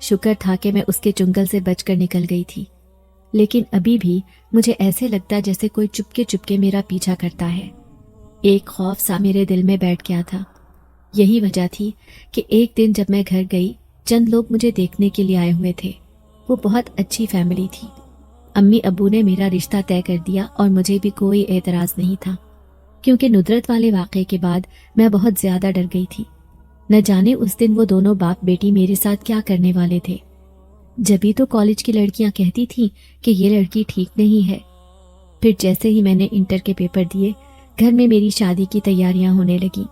شکر تھا کہ میں اس کے چنگل سے بچ کر نکل گئی تھی، لیکن ابھی بھی مجھے ایسے لگتا جیسے کوئی چپکے چپکے میرا پیچھا کرتا ہے۔ ایک خوف سا میرے دل میں بیٹھ گیا تھا۔ یہی وجہ تھی کہ ایک دن جب میں گھر گئی، چند لوگ مجھے دیکھنے کے لیے آئے ہوئے تھے۔ وہ بہت اچھی فیملی تھی۔ امی ابو نے میرا رشتہ طے کر دیا اور مجھے بھی کوئی اعتراض نہیں تھا، کیونکہ ندرت والے واقعے کے بعد میں بہت زیادہ ڈر گئی تھی۔ نہ جانے اس دن وہ دونوں باپ بیٹی میرے ساتھ کیا کرنے والے تھے۔ جبھی تو کالج کی لڑکیاں کہتی تھیں کہ یہ لڑکی ٹھیک نہیں ہے۔ پھر جیسے ہی میں نے انٹر کے پیپر دیے، گھر میں میری شادی کی تیاریاں ہونے لگیں۔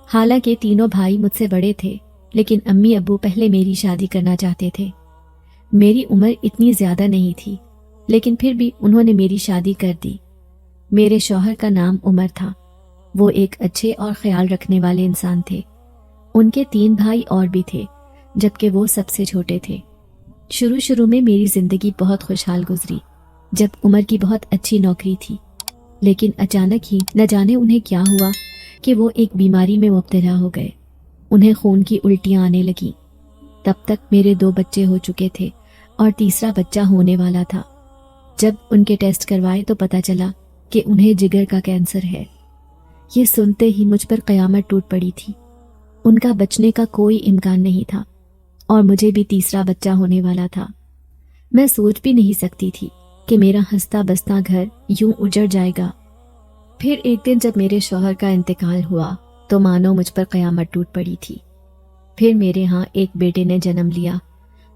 حالانکہ تینوں بھائی مجھ سے بڑے تھے، لیکن امی ابو پہلے میری شادی کرنا چاہتے تھے۔ میری عمر اتنی زیادہ نہیں تھی، لیکن پھر بھی انہوں نے میری شادی کر دی۔ میرے شوہر کا نام عمر تھا۔ وہ ایک اچھے اور خیال رکھنے والے انسان تھے۔ ان کے 3 بھائی اور بھی تھے، جبکہ وہ سب سے چھوٹے تھے۔ شروع میں میری زندگی بہت خوشحال گزری، جب عمر کی بہت اچھی نوکری تھی، لیکن اچانک ہی نہ جانے انہیں کیا ہوا کہ وہ ایک بیماری میں مبتلا ہو گئے۔ انہیں خون کی الٹیاں آنے لگیں۔ تب تک میرے 2 بچے ہو چکے تھے اور تیسرا بچہ ہونے والا تھا۔ جب ان کے ٹیسٹ کروائے تو پتہ چلا کہ انہیں جگر کا کینسر ہے۔ یہ سنتے ہی مجھ پر قیامت ٹوٹ پڑی تھی۔ ان کا بچنے کا کوئی امکان نہیں تھا، اور مجھے بھی تیسرا بچہ ہونے والا تھا۔ میں سوچ بھی نہیں سکتی تھی کہ میرا ہنستا بستا گھر یوں اجڑ جائے گا۔ پھر ایک دن جب میرے شوہر کا انتقال ہوا تو مانو مجھ پر قیامت ٹوٹ پڑی تھی۔ پھر میرے ہاں ایک بیٹے نے جنم لیا،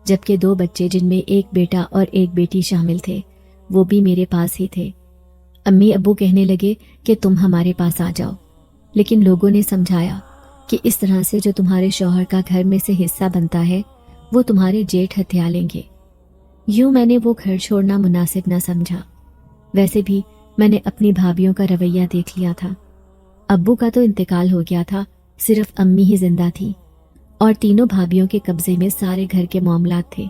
جبکہ 2 بچے جن میں ایک بیٹا اور ایک بیٹی شامل تھے وہ بھی میرے پاس ہی تھے۔ امی ابو کہنے لگے کہ تم ہمارے پاس آ جاؤ، لیکن لوگوں نے سمجھایا کہ اس طرح سے جو تمہارے شوہر کا گھر میں سے حصہ بنتا ہے وہ تمہارے جیٹھ ہتھیا لیں گے۔ یوں میں نے وہ گھر چھوڑنا مناسب نہ سمجھا۔ ویسے بھی میں نے اپنی بھابھیوں کا رویہ دیکھ لیا تھا۔ ابو کا تو انتقال ہو گیا تھا، صرف امی ہی زندہ تھی، اور تینوں بھابھیوں کے قبضے میں سارے گھر کے معاملات تھے۔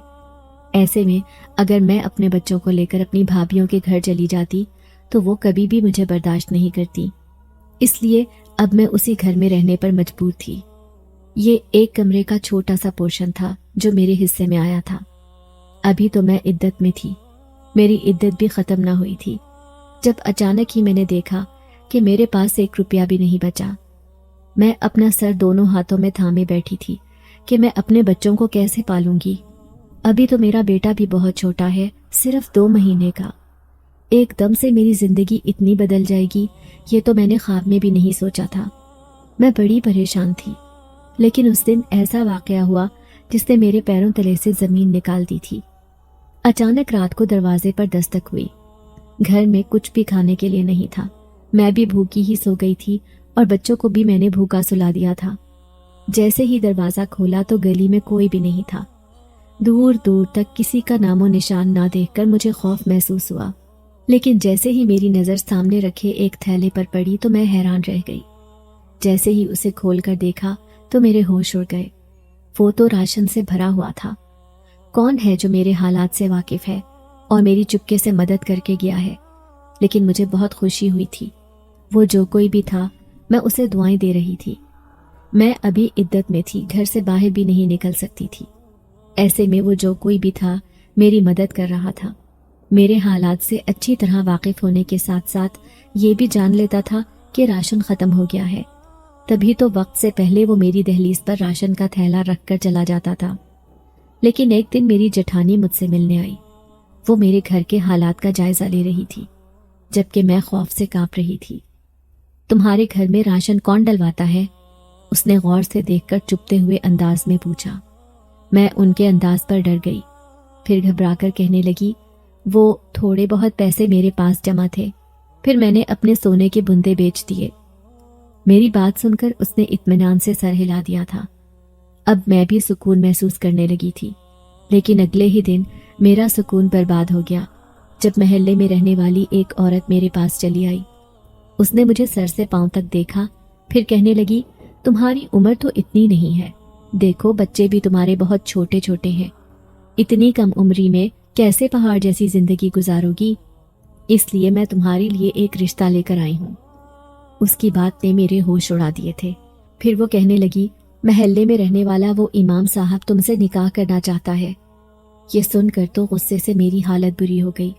ایسے میں اگر میں اپنے بچوں کو لے کر اپنی بھابھیوں کے گھر چلی جاتی تو وہ کبھی بھی مجھے برداشت نہیں کرتی، اس لیے اب میں اسی گھر میں رہنے پر مجبور تھی۔ یہ ایک کمرے کا چھوٹا سا پورشن تھا جو میرے حصے میں آیا تھا۔ ابھی تو میں عدت میں تھی، میری عدت بھی ختم نہ ہوئی تھی، جب اچانک ہی میں نے دیکھا کہ میرے پاس 1 روپیہ بھی نہیں بچا۔ میں اپنا سر دونوں ہاتھوں میں تھامے بیٹھی تھی کہ میں اپنے بچوں کو کیسے پالوں گی۔ ابھی تو میرا بیٹا بھی بہت چھوٹا ہے، صرف 2 مہینے کا۔ ایک دم سے میری زندگی اتنی بدل جائے گی، یہ تو میں نے خواب میں بھی نہیں سوچا تھا۔ میں بڑی پریشان تھی، لیکن اس دن ایسا واقعہ ہوا جس نے میرے پیروں تلے سے زمین نکال دی تھی۔ اچانک رات کو دروازے پر دستک ہوئی۔ گھر میں کچھ بھی کھانے کے لیے نہیں تھا۔ میں بھی بھوکی ہی سو گئی تھی اور بچوں کو بھی میں نے بھوکا سلا دیا تھا۔ جیسے ہی دروازہ کھولا تو گلی میں کوئی بھی نہیں تھا۔ دور دور تک کسی کا نام و نشان نہ دیکھ کر مجھے خوف محسوس ہوا، لیکن جیسے ہی میری نظر سامنے رکھے ایک تھیلے پر پڑی تو میں حیران رہ گئی۔ جیسے ہی اسے کھول کر دیکھا تو میرے ہوش اڑ گئے۔ وہ تو راشن سے بھرا ہوا تھا۔ کون ہے جو میرے حالات سے واقف ہے اور میری چپکے سے مدد کر کے گیا ہے؟ لیکن مجھے بہت خوشی ہوئی تھی۔ وہ جو کوئی بھی تھا، میں اسے دعائیں دے رہی تھی۔ میں ابھی عدت میں تھی، گھر سے باہر بھی نہیں نکل سکتی تھی۔ ایسے میں وہ جو کوئی بھی تھا میری مدد کر رہا تھا۔ میرے حالات سے اچھی طرح واقف ہونے کے ساتھ ساتھ یہ بھی جان لیتا تھا کہ راشن ختم ہو گیا ہے، تبھی تو وقت سے پہلے وہ میری دہلیز پر راشن کا تھیلا رکھ کر چلا جاتا تھا۔ لیکن ایک دن میری جٹھانی مجھ سے ملنے آئی۔ وہ میرے گھر کے حالات کا جائزہ لے رہی تھی، جبکہ میں خوف سے کانپ رہی تھی۔ تمہارے گھر میں راشن کون ڈلواتا ہے؟ اس نے غور سے دیکھ کر چپتے ہوئے انداز میں پوچھا۔ میں ان کے انداز پر ڈر گئی، پھر گھبرا کر کہنے لگی، وہ تھوڑے بہت پیسے میرے پاس جمع تھے، پھر میں نے اپنے سونے کے بندے بیچ دیے۔ میری بات سن کر اس نے اطمینان سے سر ہلا دیا تھا۔ اب میں بھی سکون محسوس کرنے لگی تھی، لیکن اگلے ہی دن میرا سکون برباد ہو گیا جب محلے میں رہنے والی ایک عورت میرے پاس چلی آئی۔ اس نے مجھے سر سے پاؤں تک دیکھا، پھر کہنے لگی، تمہاری عمر تو اتنی نہیں ہے، دیکھو بچے بھی تمہارے بہت چھوٹے چھوٹے ہیں، اتنی کم عمری میں کیسے پہاڑ جیسی زندگی گزارو گی؟ اس لیے میں تمہارے لیے ایک رشتہ لے کر آئی ہوں۔ اس کی بات نے میرے ہوش اڑا دیے تھے۔ پھر وہ کہنے لگی، محلے میں رہنے والا وہ امام صاحب تم سے نکاح کرنا چاہتا ہے۔ یہ سن کر تو غصے سے میری حالت بری ہو گئی۔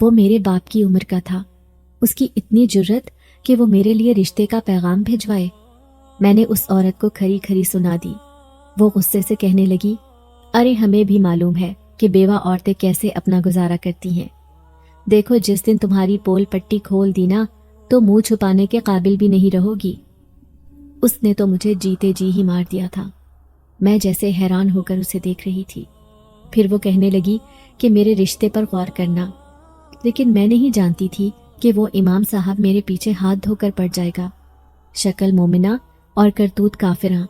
وہ میرے باپ کی عمر کا تھا، اس کی اتنی جرت کہ وہ میرے لیے رشتے کا پیغام بھجوائے۔ میں نے اس عورت کو کھری کھری سنا دی۔ وہ غصے سے کہنے لگی، ارے ہمیں بھی معلوم ہے کہ بیوہ عورتیں کیسے اپنا گزارا کرتی ہیں۔ دیکھو جس دن تمہاری پول پٹی کھول دی نا تو منہ چھپانے کے قابل بھی نہیں رہو گی۔ اس نے تو مجھے جیتے جی ہی مار دیا تھا۔ میں جیسے حیران ہو کر اسے دیکھ رہی تھی۔ پھر وہ کہنے لگی کہ میرے رشتے پر غور کرنا، لیکن میں نہیں جانتی تھی کہ وہ امام صاحب میرے پیچھے ہاتھ دھو کر پڑ جائے گا۔ شکل مومنہ اور کرتوت کافراں۔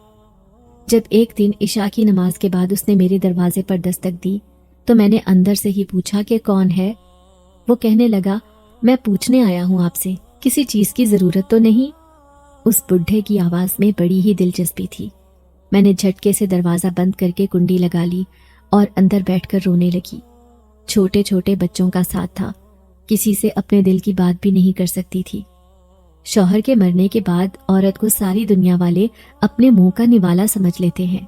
جب ایک دن عشاء کی نماز کے بعد اس نے میرے دروازے پر دستک دی تو میں نے اندر سے ہی پوچھا کہ کون ہے؟ وہ کہنے لگا، میں پوچھنے آیا ہوں آپ سے، کسی چیز کی ضرورت تو نہیں؟ اس بڈھے کی آواز میں بڑی ہی دلچسپی تھی۔ میں نے جھٹکے سے دروازہ بند کر کے کنڈی لگا لی اور اندر بیٹھ کر رونے لگی۔ چھوٹے چھوٹے بچوں کا ساتھ تھا، کسی سے اپنے دل کی بات بھی نہیں کر سکتی تھی۔ شوہر کے مرنے کے بعد عورت کو ساری دنیا والے اپنے منہ کا نوالا سمجھ لیتے ہیں۔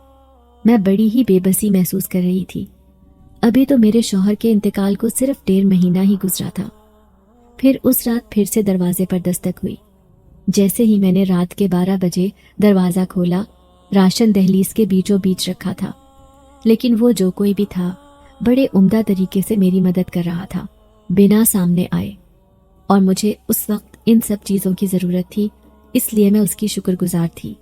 میں بڑی ہی بے بسی محسوس کر رہی تھی۔ ابھی تو میرے شوہر کے انتقال کو صرف 1.5 مہینہ ہی گزرا تھا۔ پھر اس رات پھر سے دروازے پر دستک ہوئی۔ جیسے ہی میں نے رات کے 12 بجے دروازہ کھولا، راشن دہلیز کے بیچوں بیچ رکھا تھا، لیکن وہ جو کوئی بھی تھا بڑے عمدہ طریقے سے میری مدد کر رہا تھا، بنا سامنے آئے، اور مجھے اس وقت ان سب چیزوں کی ضرورت تھی، اس لیے میں اس کی شکر گزار تھی۔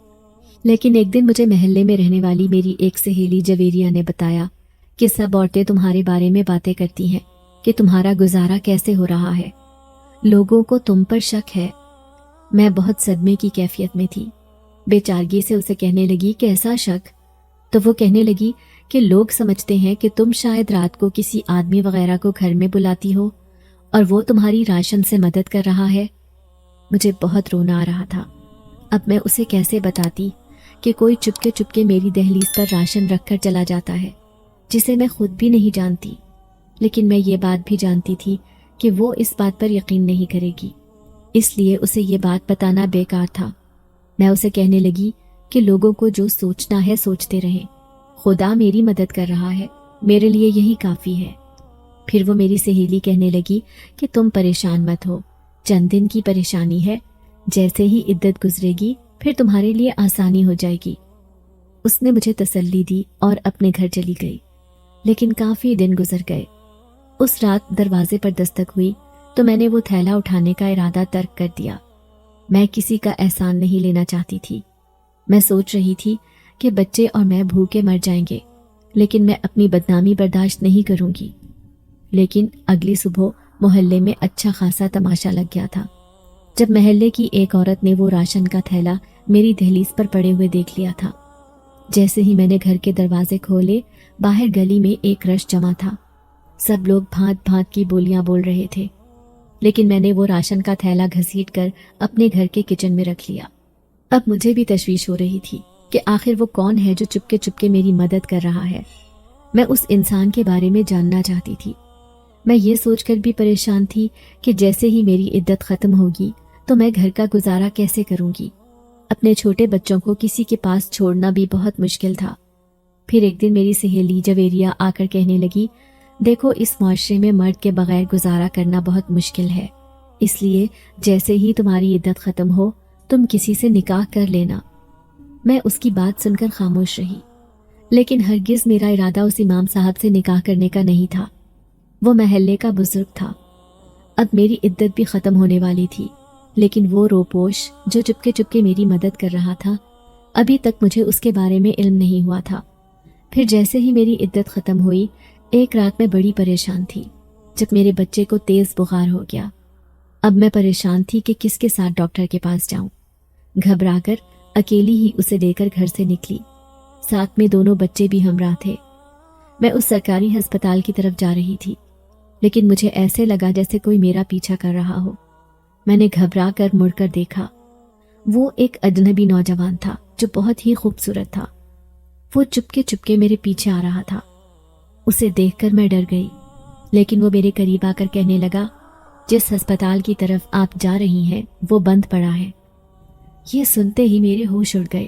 لیکن ایک دن مجھے محلے میں رہنے والی میری ایک سہیلی جویریہ نے بتایا کہ سب عورتیں تمہارے بارے میں باتیں کرتی ہیں کہ تمہارا گزارا کیسے ہو رہا ہے، لوگوں کو تم پر شک ہے۔ میں بہت صدمے کی کیفیت میں تھی، بے چارگی سے اسے کہنے لگی کہ ایسا شک؟ تو وہ کہنے لگی کہ لوگ سمجھتے ہیں کہ تم شاید رات کو کسی آدمی وغیرہ کو گھر میں بلاتی ہو اور وہ تمہاری راشن سے مدد کر رہا ہے۔ مجھے بہت رونا آ رہا تھا۔ اب میں اسے کیسے بتاتی کہ کوئی چپکے میری دہلیز پر راشن رکھ کر چلا جاتا ہے، جسے میں خود بھی نہیں جانتی، لیکن میں یہ بات بھی جانتی تھی کہ وہ اس بات پر یقین نہیں کرے گی، اس لیے اسے یہ بات بتانا بیکار تھا۔ میں اسے کہنے لگی کہ لوگوں کو جو سوچنا ہے سوچتے رہیں، خدا میری مدد کر رہا ہے، میرے لیے یہی کافی ہے۔ پھر وہ میری سہیلی کہنے لگی کہ تم پریشان مت ہو، چند دن کی پریشانی ہے، جیسے ہی عدت گزرے گی پھر تمہارے لیے آسانی ہو جائے گی۔ اس نے مجھے تسلی دی اور اپنے گھر چلی گئی، لیکن کافی دن گزر گئے۔ اس رات دروازے پر دستک ہوئی تو میں نے وہ تھیلا اٹھانے کا ارادہ ترک کر دیا۔ میں کسی کا احسان نہیں لینا چاہتی تھی۔ میں سوچ رہی تھی کہ بچے اور میں بھوکے مر جائیں گے، لیکن میں اپنی بدنامی برداشت نہیں کروں گی۔ لیکن اگلی صبح محلے میں اچھا خاصا تماشا لگ گیا تھا۔ جب محلے کی ایک عورت نے وہ راشن کا تھیلا میری دہلیز پر پڑے ہوئے دیکھ لیا تھا، جیسے ہی میں نے گھر کے دروازے کھولے، باہر گلی میں ایک رش جمع تھا۔ سب لوگ بھانت بھانت کی بولیاں بول رہے تھے، لیکن میں نے وہ راشن کا تھیلا گھسیٹ کر اپنے گھر کے کچن میں رکھ لیا۔ اب مجھے بھی تشویش ہو رہی تھی کہ آخر وہ کون ہے جو چپکے میری مدد کر رہا ہے۔ میں اس انسان کے بارے میں جاننا چاہتی تھی۔ میں یہ سوچ کر بھی پریشان تھی کہ جیسے ہی میری عدت ختم ہوگی تو میں گھر کا گزارا کیسے کروں گی۔ اپنے چھوٹے بچوں کو کسی کے پاس چھوڑنا بھی بہت مشکل تھا۔ پھر ایک دن میری سہیلی جویریہ آ کر کہنے لگی، دیکھو اس معاشرے میں مرد کے بغیر گزارا کرنا بہت مشکل ہے، اس لیے جیسے ہی تمہاری عدت ختم ہو تم کسی سے نکاح کر لینا۔ میں اس کی بات سن کر خاموش رہی، لیکن ہرگز میرا ارادہ اس امام صاحب سے نکاح کرنے کا نہیں تھا۔ وہ محلے کا بزرگ تھا۔ اب میری عدت بھی ختم ہونے والی تھی، لیکن وہ روپوش جو چپکے میری مدد کر رہا تھا، ابھی تک مجھے اس کے بارے میں علم نہیں ہوا تھا۔ پھر جیسے ہی میری عدت ختم ہوئی، ایک رات میں بڑی پریشان تھی جب میرے بچے کو تیز بخار ہو گیا۔ اب میں پریشان تھی کہ کس کے ساتھ ڈاکٹر کے پاس جاؤں۔ گھبرا کر اکیلی ہی اسے لے کر گھر سے نکلی، ساتھ میں دونوں بچے بھی ہمراہ تھے۔ میں اس سرکاری ہسپتال کی طرف جا رہی تھی، لیکن مجھے ایسے لگا جیسے کوئی میرا پیچھا کر رہا ہو۔ میں نے گھبرا کر مڑ کر دیکھا، وہ ایک اجنبی نوجوان تھا جو بہت ہی خوبصورت تھا۔ وہ چپکے میرے پیچھے آ رہا تھا۔ اسے دیکھ کر میں ڈر گئی، لیکن وہ میرے قریب آ کر کہنے لگا، جس ہسپتال کی طرف آپ جا رہی ہیں وہ بند پڑا ہے۔ یہ سنتے ہی میرے ہوش اڑ گئے۔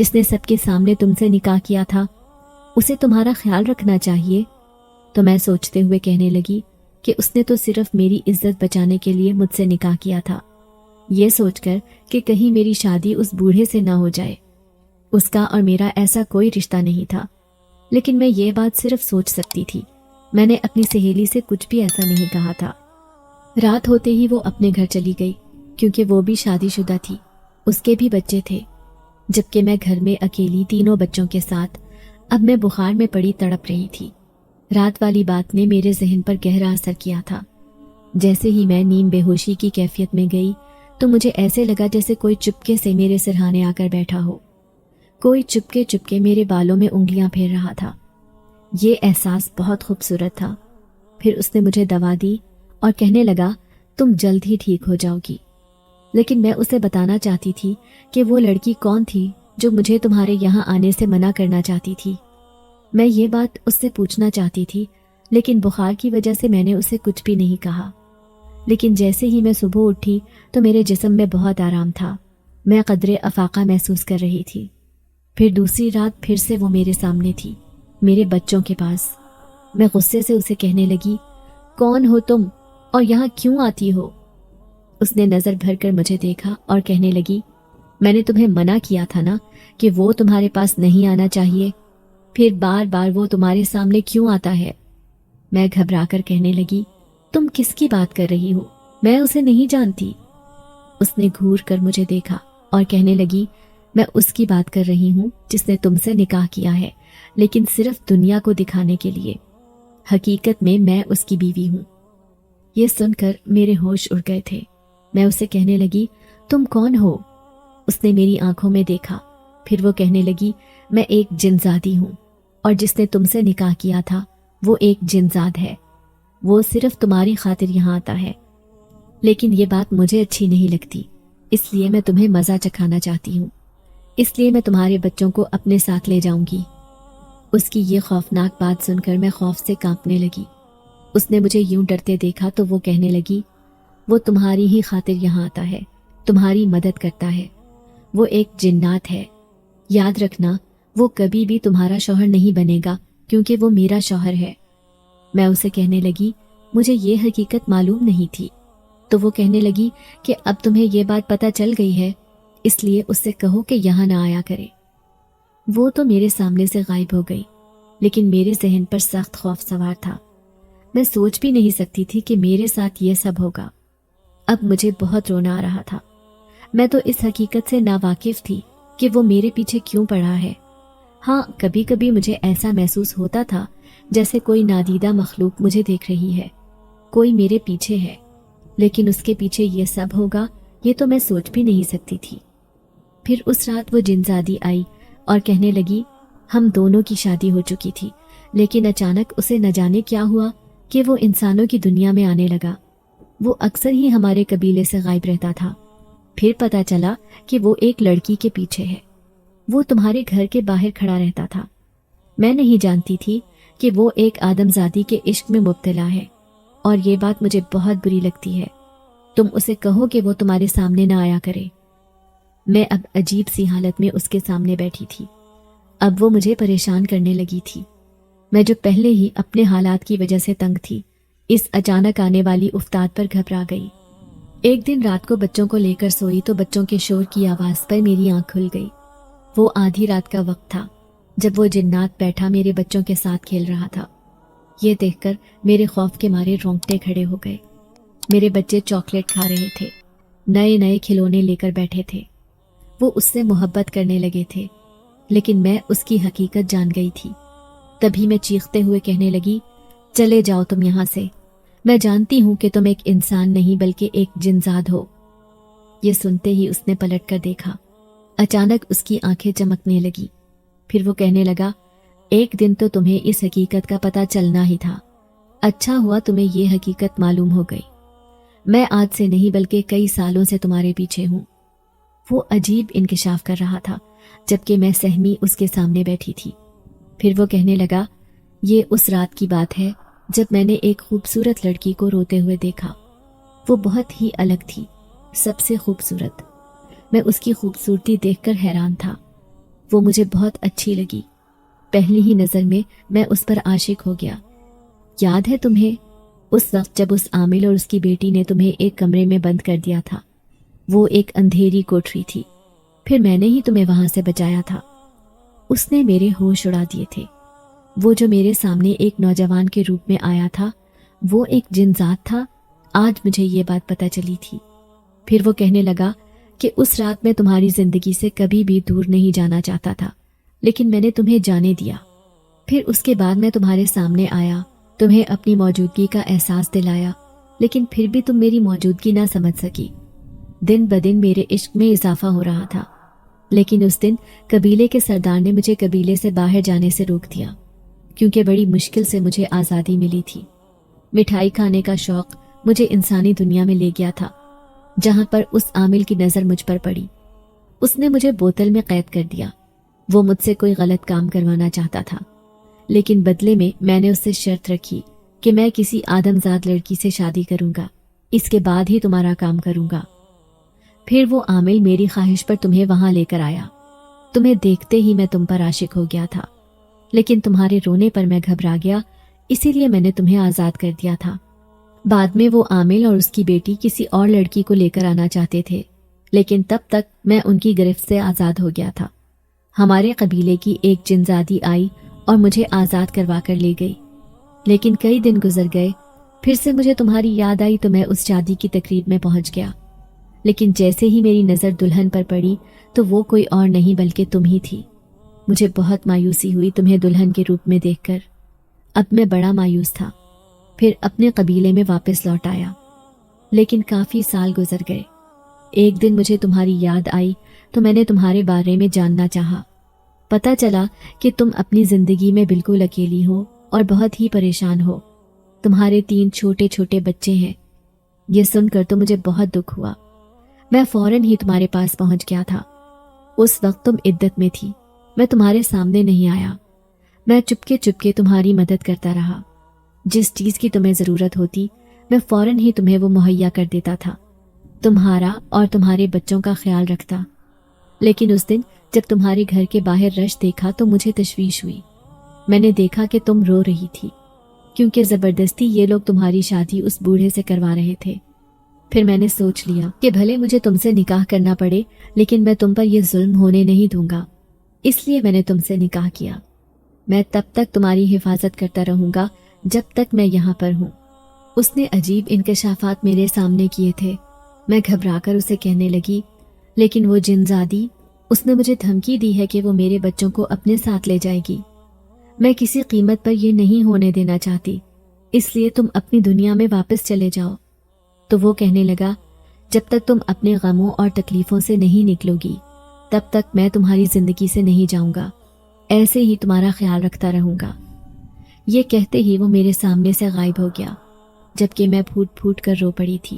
جس نے سب کے سامنے تم سے نکاح کیا تھا، اسے تمہارا خیال رکھنا چاہیے۔ تو میں سوچتے ہوئے کہنے لگی کہ اس نے تو صرف میری عزت بچانے کے لیے مجھ سے نکاح کیا تھا، یہ سوچ کر کہ کہیں میری شادی اس بوڑھے سے نہ ہو جائے۔ اس کا اور میرا ایسا کوئی رشتہ نہیں تھا، لیکن میں یہ بات صرف سوچ سکتی تھی۔ میں نے اپنی سہیلی سے کچھ بھی ایسا نہیں کہا تھا۔ رات ہوتے ہی وہ اپنے گھر چلی گئی، کیونکہ وہ بھی شادی شدہ تھی، اس کے بھی بچے تھے، جبکہ میں گھر میں اکیلی تینوں بچوں کے ساتھ اب میں بخار میں پڑی تڑپ رہی تھی۔ رات والی بات نے میرے ذہن پر گہرا اثر کیا تھا۔ جیسے ہی میں نیم بے ہوشی کی کیفیت میں گئی تو مجھے ایسے لگا جیسے کوئی چپکے سے میرے سرہانے آ کر بیٹھا ہو، کوئی چپکے چپکے میرے بالوں میں انگلیاں پھیر رہا تھا۔ یہ احساس بہت خوبصورت تھا۔ پھر اس نے مجھے دوا دی اور کہنے لگا تم جلد ہی ٹھیک ہو جاؤ گی، لیکن میں اسے بتانا چاہتی تھی کہ وہ لڑکی کون تھی جو مجھے تمہارے یہاں آنے سے منع کرنا چاہتی تھی۔ میں یہ بات اس سے پوچھنا چاہتی تھی، لیکن بخار کی وجہ سے میں نے اسے کچھ بھی نہیں کہا۔ لیکن جیسے ہی میں صبح اٹھی تو میرے جسم میں بہت آرام تھا، میں قدرے افاقہ محسوس کر رہی تھی۔ پھر دوسری رات پھر سے وہ میرے سامنے تھی، میرے بچوں کے پاس۔ میں غصے سے اسے کہنے لگی کون ہو تم اور یہاں کیوں آتی ہو؟ اس نے نظر بھر کر مجھے دیکھا اور کہنے لگی میں نے تمہیں منع کیا تھا نا کہ وہ تمہارے پاس نہیں آنا چاہیے، پھر بار بار وہ تمہارے سامنے کیوں آتا ہے؟ میں گھبرا کر کہنے لگی تم کس کی بات کر رہی ہو؟ میں اسے نہیں جانتی۔ اس نے گھور کر مجھے دیکھا اور کہنے لگی میں اس کی بات کر رہی ہوں جس نے تم سے نکاح کیا ہے، لیکن صرف دنیا کو دکھانے کے لیے۔ حقیقت میں اس کی بیوی ہوں۔ یہ سن کر میرے ہوش اڑ گئے تھے۔ میں اسے کہنے لگی تم کون ہو؟ اس نے میری آنکھوں میں دیکھا، پھر وہ کہنے لگی میں ایک جنزادی ہوں، اور جس نے تم سے نکاح کیا تھا وہ ایک جنزاد ہے، وہ صرف تمہاری خاطر یہاں آتا ہے۔ لیکن یہ بات مجھے اچھی نہیں لگتی، اس لیے میں تمہیں مزہ چکھانا چاہتی ہوں، اس لیے میں تمہارے بچوں کو اپنے ساتھ لے جاؤں گی۔ اس کی یہ خوفناک بات سن کر میں خوف سے کانپنے لگی۔ اس نے مجھے یوں ڈرتے دیکھا تو وہ کہنے لگی وہ تمہاری ہی خاطر یہاں آتا ہے، تمہاری مدد کرتا ہے، وہ ایک جنات ہے۔ یاد رکھنا وہ کبھی بھی تمہارا شوہر نہیں بنے گا کیونکہ وہ میرا شوہر ہے۔ میں اسے کہنے لگی مجھے یہ حقیقت معلوم نہیں تھی۔ تو وہ کہنے لگی کہ اب تمہیں یہ بات پتہ چل گئی ہے، اس لیے اس سے کہو کہ یہاں نہ آیا کرے۔ وہ تو میرے سامنے سے غائب ہو گئی، لیکن میرے ذہن پر سخت خوف سوار تھا۔ میں سوچ بھی نہیں سکتی تھی کہ میرے ساتھ یہ سب ہوگا۔ اب مجھے بہت رونا آ رہا تھا۔ میں تو اس حقیقت سے ناواقف تھی کہ وہ میرے پیچھے کیوں پڑا ہے۔ ہاں، کبھی کبھی مجھے ایسا محسوس ہوتا تھا جیسے کوئی نادیدہ مخلوق مجھے دیکھ رہی ہے، کوئی میرے پیچھے ہے، لیکن اس کے پیچھے یہ سب ہوگا یہ تو میں سوچ بھی نہیں سکتی تھی۔ پھر اس رات وہ جنزادی آئی اور کہنے لگی ہم دونوں کی شادی ہو چکی تھی، لیکن اچانک اسے نہ جانے کیا ہوا کہ وہ انسانوں کی دنیا میں آنے لگا۔ وہ اکثر ہی ہمارے قبیلے سے غائب رہتا تھا۔ پھر پتہ چلا کہ وہ ایک لڑکی کے پیچھے ہے، وہ تمہارے گھر کے باہر کھڑا رہتا تھا۔ میں نہیں جانتی تھی کہ وہ ایک آدمزادی کے عشق میں مبتلا ہے، اور یہ بات مجھے بہت بری لگتی ہے۔ تم اسے کہو کہ وہ تمہارے سامنے نہ آیا کرے۔ میں اب عجیب سی حالت میں اس کے سامنے بیٹھی تھی۔ اب وہ مجھے پریشان کرنے لگی تھی۔ میں جو پہلے ہی اپنے حالات کی وجہ سے تنگ تھی، اس اچانک آنے والی افتاد پر گھبرا گئی۔ ایک دن رات کو بچوں کو لے کر سوئی تو بچوں کے شور کی آواز پر میری آنکھ کھل گئی۔ وہ آدھی رات کا وقت تھا جب وہ جنات بیٹھا میرے بچوں کے ساتھ کھیل رہا تھا۔ یہ دیکھ کر میرے خوف کے مارے رونگٹے کھڑے ہو گئے۔ میرے بچے چاکلیٹ کھا رہے تھے، نئے نئے کھلونے لے کر بیٹھے تھے۔ وہ اس سے محبت کرنے لگے تھے، لیکن میں اس کی حقیقت جان گئی تھی۔ تبھی میں چیختے ہوئے کہنے لگی چلے جاؤ تم یہاں سے، میں جانتی ہوں کہ تم ایک انسان نہیں بلکہ ایک جنزاد ہو۔ یہ سنتے ہی اس نے پلٹ کر دیکھا۔ اچانک اس کی آنکھیں چمکنے لگی۔ پھر وہ کہنے لگا ایک دن تو تمہیں اس حقیقت کا پتہ چلنا ہی تھا، اچھا ہوا تمہیں یہ حقیقت معلوم ہو گئی۔ میں آج سے نہیں بلکہ کئی سالوں سے تمہارے پیچھے ہوں۔ وہ عجیب انکشاف کر رہا تھا جبکہ میں سہمی اس کے سامنے بیٹھی تھی۔ پھر وہ کہنے لگا یہ اس رات کی بات ہے جب میں نے ایک خوبصورت لڑکی کو روتے ہوئے دیکھا۔ وہ بہت ہی الگ تھی، سب سے خوبصورت۔ میں اس کی خوبصورتی دیکھ کر حیران تھا۔ وہ مجھے بہت اچھی لگی۔ پہلی ہی نظر میں اس پر عاشق ہو گیا۔ یاد ہے تمہیں اس وقت جب اس عامل اور اس کی بیٹی نے تمہیں ایک کمرے میں بند کر دیا تھا؟ وہ ایک اندھیری کوٹری تھی، پھر میں نے ہی تمہیں وہاں سے بچایا تھا۔ اس نے میرے ہوش اڑا دیے تھے۔ وہ جو میرے سامنے ایک نوجوان کے روپ میں آیا تھا وہ ایک جن ذات تھا۔ آج مجھے یہ بات پتہ چلی تھی۔ پھر وہ کہنے لگا کہ اس رات میں تمہاری زندگی سے کبھی بھی دور نہیں جانا چاہتا تھا، لیکن میں نے تمہیں جانے دیا۔ پھر اس کے بعد میں تمہارے سامنے آیا، تمہیں اپنی موجودگی کا احساس دلایا، لیکن پھر بھی تم میری موجودگی نہ سمجھ سکی۔ دن بدن میرے عشق میں اضافہ ہو رہا تھا، لیکن اس دن قبیلے کے سردار نے مجھے قبیلے سے باہر جانے سے روک دیا، کیونکہ بڑی مشکل سے مجھے آزادی ملی تھی۔ مٹھائی کھانے کا شوق مجھے انسانی دنیا میں لے گیا تھا، جہاں پر اس عامل کی نظر مجھ پر پڑی۔ اس نے مجھے بوتل میں قید کر دیا۔ وہ مجھ سے کوئی غلط کام کروانا چاہتا تھا، لیکن بدلے میں نے اس سے شرط رکھی کہ میں کسی آدمزاد لڑکی سے شادی کروں گا، اس کے بعد ہی تمہارا کام کروں گا۔ پھر وہ عامل میری خواہش پر تمہیں وہاں لے کر آیا۔ تمہیں دیکھتے ہی میں تم پر عاشق ہو گیا تھا، لیکن تمہارے رونے پر میں گھبرا گیا، اسی لیے میں نے تمہیں آزاد کر دیا تھا۔ بعد میں وہ عامل اور اس کی بیٹی کسی اور لڑکی کو لے کر آنا چاہتے تھے، لیکن تب تک میں ان کی گرفت سے آزاد ہو گیا تھا۔ ہمارے قبیلے کی ایک جنزادی آئی اور مجھے آزاد کروا کر لے گئی، لیکن کئی دن گزر گئے، پھر سے مجھے تمہاری یاد آئی تو میں اس شادی کی تقریب میں پہنچ گیا، لیکن جیسے ہی میری نظر دلہن پر پڑی تو وہ کوئی اور نہیں بلکہ تم ہی تھی۔ مجھے بہت مایوسی ہوئی تمہیں دلہن کے روپ میں دیکھ کر۔ اب میں بڑا مایوس تھا، پھر اپنے قبیلے میں واپس لوٹ آیا، لیکن کافی سال گزر گئے۔ ایک دن مجھے تمہاری یاد آئی تو میں نے تمہارے بارے میں جاننا چاہا۔ پتہ چلا کہ تم اپنی زندگی میں بالکل اکیلی ہو اور بہت ہی پریشان ہو۔ تمہارے 3 چھوٹے چھوٹے بچے ہیں۔ یہ سن کر تو مجھے بہت دکھ ہوا۔ میں فوراً ہی تمہارے پاس پہنچ گیا تھا۔ اس وقت تم عدت میں تھی، میں تمہارے سامنے نہیں آیا۔ میں چپکے تمہاری مدد کرتا رہا۔ جس چیز کی تمہیں ضرورت ہوتی میں فوراً ہی تمہیں وہ مہیا کر دیتا تھا، تمہارا اور تمہارے بچوں کا خیال رکھتا۔ لیکن اس دن جب تمہارے گھر کے باہر رش دیکھا تو مجھے تشویش ہوئی۔ میں نے دیکھا کہ تم رو رہی تھی، کیونکہ زبردستی یہ لوگ تمہاری شادی اس بوڑھے سے کروا رہے تھے۔ پھر میں نے سوچ لیا کہ بھلے مجھے تم سے نکاح کرنا پڑے، لیکن میں تم پر یہ ظلم ہونے نہیں دوں گا، اس لیے میں نے تم سے نکاح کیا۔ میں تب تک تمہاری حفاظت کرتا رہوں گا جب تک میں یہاں پر ہوں۔ اس نے عجیب انکشافات میرے سامنے کیے تھے۔ میں گھبرا کر اسے کہنے لگی، لیکن وہ جنزادی، اس نے مجھے دھمکی دی ہے کہ وہ میرے بچوں کو اپنے ساتھ لے جائے گی۔ میں کسی قیمت پر یہ نہیں ہونے دینا چاہتی، اس لیے تم اپنی دنیا میں واپس چلے جاؤ۔ تو وہ کہنے لگا، جب تک تم اپنے غموں اور تکلیفوں سے نہیں نکلو گی تب تک میں تمہاری زندگی سے نہیں جاؤں گا، ایسے ہی تمہارا خیال رکھتا رہوں گا۔ یہ کہتے ہی وہ میرے سامنے سے غائب ہو گیا، جبکہ میں پھوٹ پھوٹ کر رو پڑی تھی۔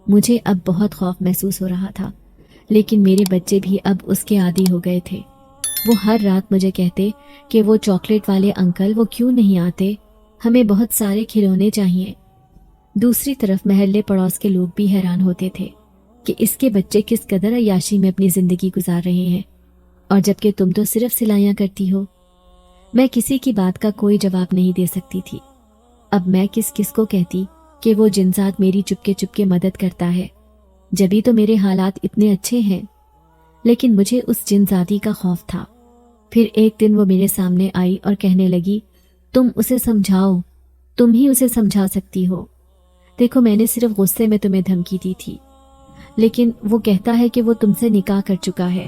مجھے اب بہت خوف محسوس ہو رہا تھا، لیکن میرے بچے بھی اب اس کے عادی ہو گئے تھے۔ وہ ہر رات مجھے کہتے کہ وہ چاکلیٹ والے انکل وہ کیوں نہیں آتے، ہمیں بہت سارے کھلونے چاہیے۔ دوسری طرف محلے پڑوس کے لوگ بھی حیران ہوتے تھے کہ اس کے بچے کس قدر عیاشی میں اپنی زندگی گزار رہے ہیں، اور جبکہ تم تو صرف سلائیاں کرتی ہو۔ میں کسی کی بات کا کوئی جواب نہیں دے سکتی تھی۔ اب میں کس کو کہتی کہ وہ جنزاد میری چپکے مدد کرتا ہے، جبھی تو میرے حالات اتنے اچھے ہیں۔ لیکن مجھے اس جنزادی کا خوف تھا۔ پھر ایک دن وہ میرے سامنے آئی اور کہنے لگی، تم اسے سمجھاؤ، تم ہی اسے سمجھا سکتی ہو۔ دیکھو، میں نے صرف غصے میں تمہیں دھمکی دی تھی، لیکن وہ کہتا ہے کہ وہ تم سے نکاح کر چکا ہے،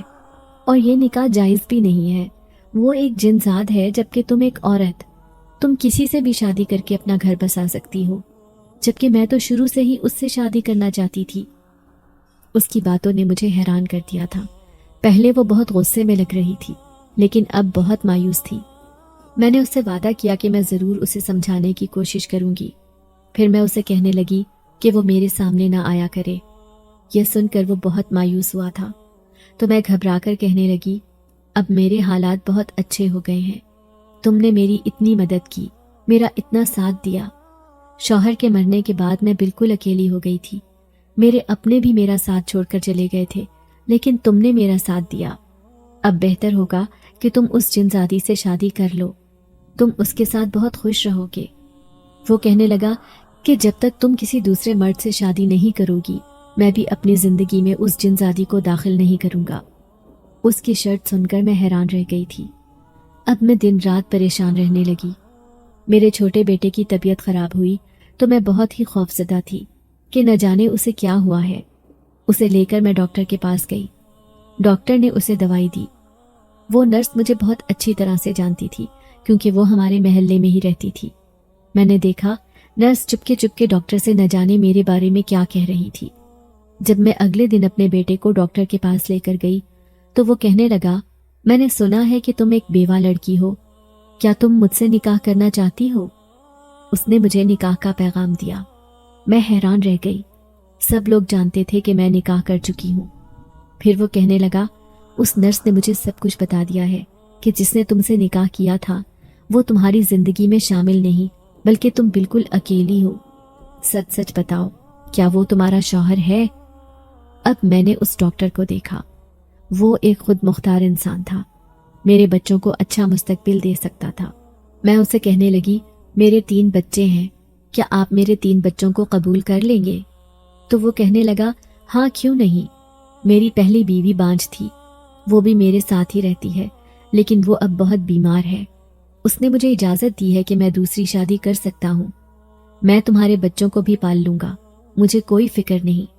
اور یہ نکاح جائز بھی نہیں ہے۔ وہ ایک جنزاد ہے، جبکہ تم ایک عورت، تم کسی سے بھی شادی کر کے اپنا گھر بسا سکتی ہو، جبکہ میں تو شروع سے ہی اس سے شادی کرنا چاہتی تھی۔ اس کی باتوں نے مجھے حیران کر دیا تھا۔ پہلے وہ بہت غصے میں لگ رہی تھی، لیکن اب بہت مایوس تھی۔ میں نے اس سے وعدہ کیا کہ میں ضرور اسے سمجھانے کی کوشش کروں گی۔ پھر میں اسے کہنے لگی کہ وہ میرے سامنے نہ آیا کرے۔ یہ سن کر وہ بہت مایوس ہوا تھا، تو میں گھبرا کر کہنے لگی، اب میرے حالات بہت اچھے ہو گئے ہیں، تم نے میری اتنی مدد کی، میرا اتنا ساتھ دیا۔ شوہر کے مرنے کے بعد میں بالکل اکیلی ہو گئی تھی، میرے اپنے بھی میرا ساتھ چھوڑ کر چلے گئے تھے، لیکن تم نے میرا ساتھ دیا۔ اب بہتر ہوگا کہ تم اس جنزادی سے شادی کر لو، تم اس کے ساتھ بہت خوش رہو گے۔ وہ کہنے لگا کہ جب تک تم کسی دوسرے مرد سے شادی نہیں کرو گی، میں بھی اپنی زندگی میں اس جنزادی کو داخل نہیں کروں گا۔ اس کی شرط سن کر میں حیران رہ گئی تھی۔ اب میں دن رات پریشان رہنے لگی۔ میرے چھوٹے بیٹے کی طبیعت خراب ہوئی تو میں بہت ہی خوفزدہ تھی کہ نہ جانے اسے کیا ہوا ہے۔ اسے لے کر میں ڈاکٹر کے پاس گئی۔ ڈاکٹر نے اسے دوائی دی۔ وہ نرس مجھے بہت اچھی طرح سے جانتی تھی کیونکہ وہ ہمارے محلے میں ہی رہتی تھی۔ میں نے دیکھا نرس چپکے ڈاکٹر سے نہ جانے میرے بارے میں کیا کہہ رہی تھی۔ جب میں اگلے دن اپنے بیٹے کو ڈاکٹر کے پاس لے کر گئی تو وہ کہنے لگا، میں نے سنا ہے کہ تم ایک بیوہ لڑکی ہو، کیا تم مجھ سے نکاح کرنا چاہتی ہو؟ اس نے مجھے نکاح کا پیغام دیا۔ میں حیران رہ گئی۔ سب لوگ جانتے تھے کہ میں نکاح کر چکی ہوں۔ پھر وہ کہنے لگا، اس نرس نے مجھے سب کچھ بتا دیا ہے کہ جس نے تم سے نکاح کیا تھا وہ تمہاری زندگی میں شامل نہیں بلکہ تم بالکل اکیلی ہو۔ سچ سچ بتاؤ، کیا وہ تمہارا شوہر ہے؟ اب میں نے اس ڈاکٹر کو دیکھا۔ وہ ایک خود مختار انسان تھا، میرے بچوں کو اچھا مستقبل دے سکتا تھا۔ میں اسے کہنے لگی، میرے 3 بچے ہیں، کیا آپ میرے 3 بچوں کو قبول کر لیں گے؟ تو وہ کہنے لگا، ہاں کیوں نہیں۔ میری پہلی بیوی بانجھ تھی، وہ بھی میرے ساتھ ہی رہتی ہے، لیکن وہ اب بہت بیمار ہے۔ اس نے مجھے اجازت دی ہے کہ میں دوسری شادی کر سکتا ہوں۔ میں تمہارے بچوں کو بھی پال لوں گا، مجھے کوئی فکر نہیں۔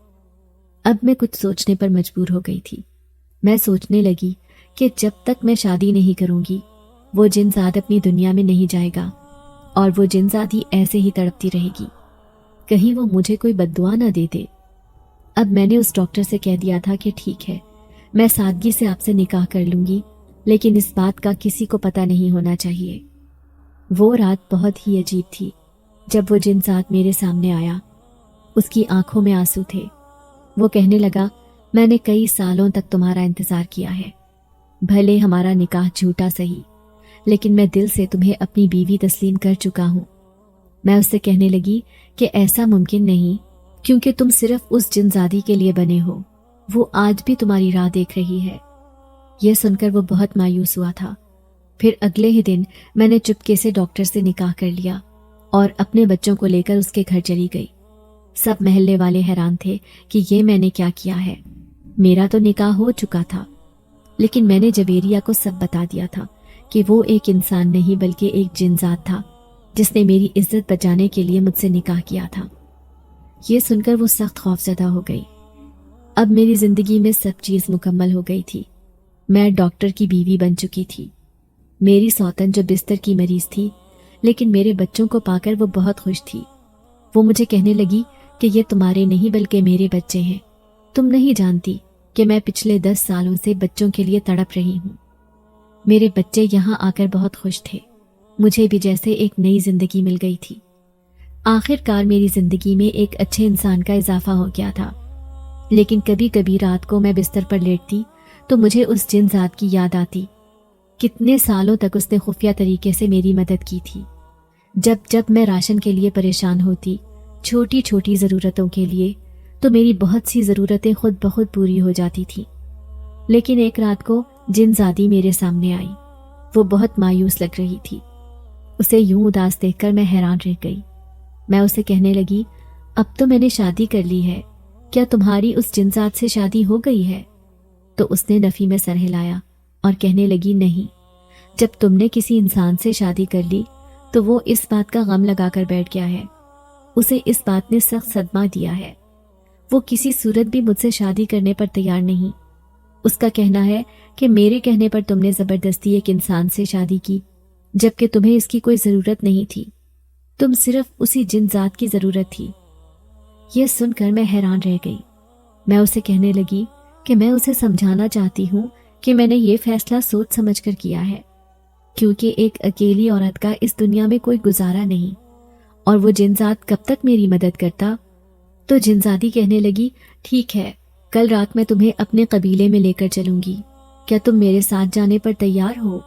اب میں کچھ سوچنے پر مجبور ہو گئی تھی۔ میں سوچنے لگی کہ جب تک میں شادی نہیں کروں گی وہ جنزاد اپنی دنیا میں نہیں جائے گا اور وہ جنزادی ایسے ہی تڑپتی رہے گی، کہیں وہ مجھے کوئی بد دعا نہ دے دے۔ اب میں نے اس ڈاکٹر سے کہہ دیا تھا کہ ٹھیک ہے، میں سادگی سے آپ سے نکاح کر لوں گی، لیکن اس بات کا کسی کو پتہ نہیں ہونا چاہیے۔ وہ رات بہت ہی عجیب تھی۔ جب وہ جنزاد میرے سامنے آیا، اس کی آنکھوں میں آنسو تھے۔ وہ کہنے لگا، میں نے کئی سالوں تک تمہارا انتظار کیا ہے، بھلے ہمارا نکاح جھوٹا سہی، لیکن میں دل سے تمہیں اپنی بیوی تسلیم کر چکا ہوں۔ میں اس سے کہنے لگی کہ ایسا ممکن نہیں، کیونکہ تم صرف اس جنزادی کے لیے بنے ہو، وہ آج بھی تمہاری راہ دیکھ رہی ہے۔ یہ سن کر وہ بہت مایوس ہوا تھا۔ پھر اگلے ہی دن میں نے چپکے سے ڈاکٹر سے نکاح کر لیا اور اپنے بچوں کو لے کر اس کے گھر چلی گئی۔ سب محلے والے حیران تھے کہ یہ میں نے کیا کیا ہے۔ میرا تو نکاح ہو چکا تھا، لیکن میں نے جویریہ کو سب بتا دیا تھا کہ وہ ایک انسان نہیں بلکہ ایک جنزاد تھا جس نے میری عزت بچانے کے لیے مجھ سے نکاح کیا تھا۔ یہ سن کر وہ سخت خوفزدہ ہو گئی۔ اب میری زندگی میں سب چیز مکمل ہو گئی تھی۔ میں ڈاکٹر کی بیوی بن چکی تھی۔ میری سوتن جو بستر کی مریض تھی، لیکن میرے بچوں کو پا کر وہ بہت خوش تھی۔ وہ مجھے کہنے لگی کہ یہ تمہارے نہیں بلکہ میرے بچے ہیں، تم نہیں جانتی کہ میں پچھلے 10 سالوں سے بچوں کے لیے تڑپ رہی ہوں۔ میرے بچے یہاں آ کر بہت خوش تھے، مجھے بھی جیسے ایک نئی زندگی مل گئی تھی۔ آخر کار میری زندگی میں ایک اچھے انسان کا اضافہ ہو گیا تھا۔ لیکن کبھی کبھی رات کو میں بستر پر لیٹتی تو مجھے اس جنزاد کی یاد آتی۔ کتنے سالوں تک اس نے خفیہ طریقے سے میری مدد کی تھی۔ جب میں راشن کے لیے پریشان ہوتی، چھوٹی چھوٹی ضرورتوں کے لیے، تو میری بہت سی ضرورتیں خود بخود پوری ہو جاتی تھی۔ لیکن ایک رات کو جنزادی میرے سامنے آئی۔ وہ بہت مایوس لگ رہی تھی۔ اسے یوں اداس دیکھ کر میں حیران رہ گئی۔ میں اسے کہنے لگی، اب تو میں نے شادی کر لی ہے، کیا تمہاری اس جنزاد سے شادی ہو گئی ہے؟ تو اس نے نفی میں سر ہلایا اور کہنے لگی، نہیں، جب تم نے کسی انسان سے شادی کر لی تو وہ اس بات کا غم لگا کر بیٹھ گیا ہے، اسے اس بات نے سخت صدمہ دیا ہے، وہ کسی صورت بھی مجھ سے شادی کرنے پر تیار نہیں۔ اس کا کہنا ہے کہ میرے کہنے پر تم نے زبردستی ایک انسان سے شادی کی، جبکہ تمہیں اس کی کوئی ضرورت نہیں تھی، تم صرف اسی جنزاد کی ضرورت تھی۔ یہ سن کر میں حیران رہ گئی۔ میں اسے کہنے لگی کہ میں اسے سمجھانا چاہتی ہوں کہ میں نے یہ فیصلہ سوچ سمجھ کر کیا ہے، کیونکہ ایک اکیلی عورت کا اس دنیا میں کوئی گزارا نہیں، اور وہ جنزاد کب تک میری مدد کرتا؟ تو جنزادی کہنے لگی، ٹھیک ہے، کل رات میں تمہیں اپنے قبیلے میں لے کر چلوں گی، کیا تم میرے ساتھ جانے پر تیار ہو؟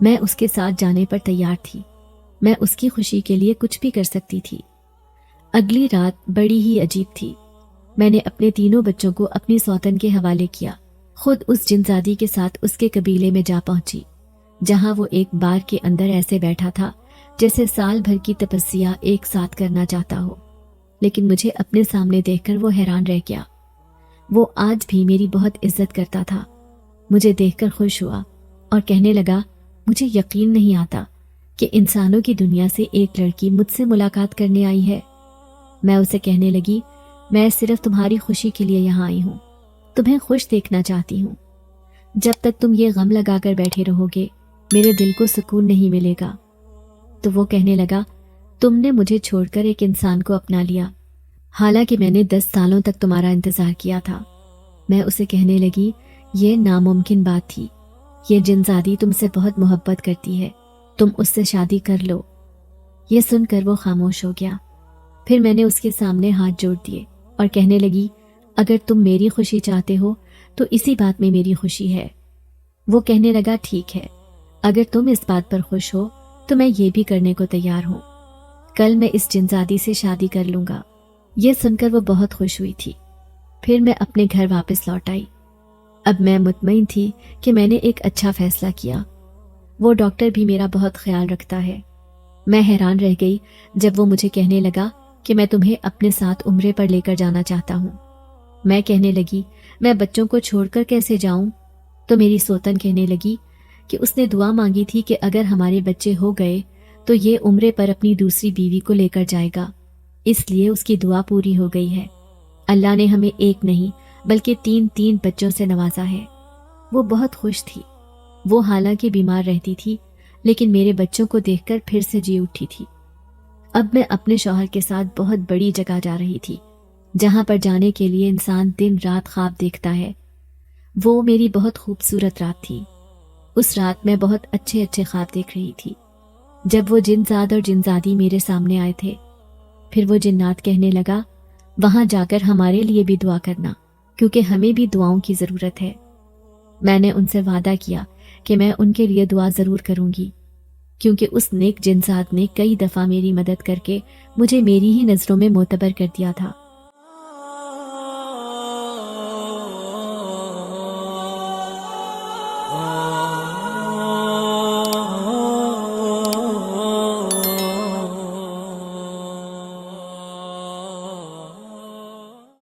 میں اس کے ساتھ جانے پر تیار تھی۔ میں اس کی خوشی کے لیے کچھ بھی کر سکتی تھی۔ اگلی رات بڑی ہی عجیب تھی۔ میں نے اپنے تینوں بچوں کو اپنی سوتن کے حوالے کیا۔ خود اس جنزادی کے ساتھ اس کے قبیلے میں جا پہنچی، جہاں وہ ایک بار کے اندر ایسے بیٹھا تھا جیسے سال بھر کی تپسیا ایک ساتھ کرنا چاہتا ہو، لیکن مجھے اپنے سامنے دیکھ کر وہ حیران رہ گیا۔ وہ آج بھی میری بہت عزت کرتا تھا، مجھے دیکھ کر خوش ہوا اور کہنے لگا، مجھے یقین نہیں آتا کہ انسانوں کی دنیا سے ایک لڑکی مجھ سے ملاقات کرنے آئی ہے۔ میں اسے کہنے لگی، میں صرف تمہاری خوشی کے لیے یہاں آئی ہوں، تمہیں خوش دیکھنا چاہتی ہوں۔ جب تک تم یہ غم لگا کر بیٹھے رہو گے میرے دل کو سکون نہیں ملے گا۔ تو وہ کہنے لگا، تم نے مجھے چھوڑ کر ایک انسان کو اپنا لیا، حالانکہ میں نے 10 سالوں تک تمہارا انتظار کیا تھا۔ میں اسے کہنے لگی، یہ ناممکن بات تھی، یہ جنزادی تم سے بہت محبت کرتی ہے، تم اس سے شادی کر لو۔ یہ سن کر وہ خاموش ہو گیا۔ پھر میں نے اس کے سامنے ہاتھ جوڑ دیے اور کہنے لگی، اگر تم میری خوشی چاہتے ہو تو اسی بات میں میری خوشی ہے۔ وہ کہنے لگا، ٹھیک ہے، اگر تم اس بات پر خوش ہو تو میں یہ بھی کرنے کو تیار ہوں، کل میں اس جنزادی سے شادی کر لوں گا۔ یہ سن کر وہ بہت خوش ہوئی تھی۔ پھر میں اپنے گھر واپس لوٹ آئی۔ اب میں مطمئن تھی کہ میں نے ایک اچھا فیصلہ کیا۔ وہ ڈاکٹر بھی میرا بہت خیال رکھتا ہے۔ میں حیران رہ گئی جب وہ مجھے کہنے لگا کہ میں تمہیں اپنے ساتھ عمرے پر لے کر جانا چاہتا ہوں۔ میں کہنے لگی، میں بچوں کو چھوڑ کر کیسے جاؤں؟ تو میری سوتن کہنے لگی کہ اس نے دعا مانگی تھی کہ اگر ہمارے بچے ہو گئے تو یہ عمرے پر اپنی دوسری بیوی کو لے کر جائے گا، اس لیے اس کی دعا پوری ہو گئی ہے۔ اللہ نے ہمیں ایک نہیں بلکہ 3 بچوں سے نوازا ہے۔ وہ بہت خوش تھی۔ وہ حالانکہ بیمار رہتی تھی لیکن میرے بچوں کو دیکھ کر پھر سے جی اٹھی تھی۔ اب میں اپنے شوہر کے ساتھ بہت بڑی جگہ جا رہی تھی، جہاں پر جانے کے لیے انسان دن رات خواب دیکھتا ہے۔ وہ میری بہت خوبصورت رات تھی۔ اس رات میں بہت اچھے خواب دیکھ رہی تھی۔ جب وہ جنزاد اور جنزادی میرے سامنے آئے تھے، پھر وہ جنات کہنے لگا، وہاں جا کر ہمارے لیے بھی دعا کرنا، کیونکہ ہمیں بھی دعاؤں کی ضرورت ہے۔ میں نے ان سے وعدہ کیا کہ میں ان کے لیے دعا ضرور کروں گی، کیونکہ اس نیک جنزاد نے کئی دفعہ میری مدد کر کے مجھے میری ہی نظروں میں معتبر کر دیا تھا۔